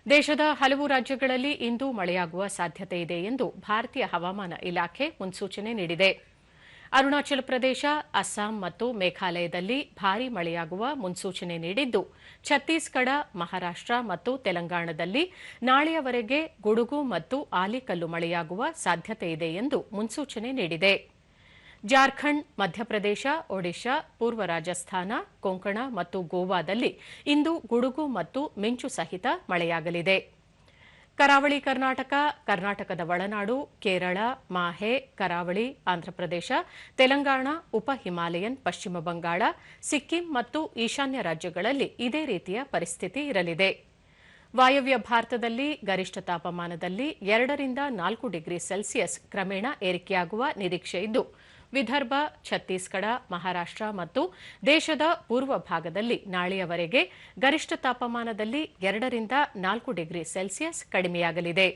ದೇಶದ ಹಲವು ರಾಜ್ಯಗಳಲ್ಲಿ ಇಂದು ಮಳೆಯಾಗುವ ಸಾಧ್ಯತೆ ಇದೆ ಎಂದು ಭಾರತೀಯ ಹವಾಮಾನ ಇಲಾಖೆ ಮುನ್ಸೂಚನೆ ನೀಡಿದೆ. ಅರುಣಾಚಲ ಪ್ರದೇಶ, ಅಸ್ಸಾಂ ಮತ್ತು ಮೇಘಾಲಯದಲ್ಲಿ ಭಾರೀ ಮಳೆಯಾಗುವ ಮುನ್ಸೂಚನೆ ನೀಡಿದ್ದು, ಛತ್ತೀಸ್ಗಢ, ಮಹಾರಾಷ್ಟ್ರ ಮತ್ತು ತೆಲಂಗಾಣದಲ್ಲಿ ನಾಳೆಯವರೆಗೆ ಗುಡುಗು ಮತ್ತು ಆಲಿಕಲ್ಲು ಮಳೆಯಾಗುವ ಸಾಧ್ಯತೆಯಿದೆ ಎಂದು ಮುನ್ಸೂಚನೆ ನೀಡಿದೆ. ಜಾರ್ಖಂಡ್, ಮಧ್ಯಪ್ರದೇಶ, ಒಡಿಶಾ, ಪೂರ್ವ ರಾಜಸ್ಥಾನ, ಕೊಂಕಣ ಮತ್ತು ಗೋವಾದಲ್ಲಿ ಇಂದು ಗುಡುಗು ಮತ್ತು ಮಿಂಚು ಸಹಿತ ಮಳೆಯಾಗಲಿದೆ. ಕರಾವಳಿ ಕರ್ನಾಟಕ, ಕರ್ನಾಟಕದ ಒಳನಾಡು, ಕೇರಳ, ಮಾಹೆ, ಕರಾವಳಿ, ಆಂಧ್ರಪ್ರದೇಶ, ತೆಲಂಗಾಣ, ಉಪ ಹಿಮಾಲಯನ್, ಪಶ್ಚಿಮ ಬಂಗಾಳ, ಸಿಕ್ಕಿಂ ಮತ್ತು ಈಶಾನ್ಯ ರಾಜ್ಯಗಳಲ್ಲಿ ಇದೇ ರೀತಿಯ ಪರಿಸ್ಥಿತಿ ಇರಲಿದೆ. ವಾಯವ್ಯ ಭಾರತದಲ್ಲಿ ಗರಿಷ್ಠ ತಾಪಮಾನದಲ್ಲಿ 2 ರಿಂದ 4 ಡಿಗ್ರಿ ಸೆಲ್ಸಿಯಸ್ ಕ್ರಮೇಣ ಏರಿಕೆಯಾಗುವ ನಿರೀಕ್ಷೆಯಿದ್ದು, ವಿದರ್ಭ, ಛತ್ತೀಸ್ಗಢ, ಮಹಾರಾಷ್ಟ್ರ ಮತ್ತು ದೇಶದ ಪೂರ್ವ ಭಾಗದಲ್ಲಿ ನಾಳೆಯವರೆಗೆ ಗರಿಷ್ಠ ತಾಪಮಾನದಲ್ಲಿ 2 ರಿಂದ 4 ಡಿಗ್ರಿ ಸೆಲ್ಸಿಯಸ್ ಕಡಿಮೆಯಾಗಲಿದೆ.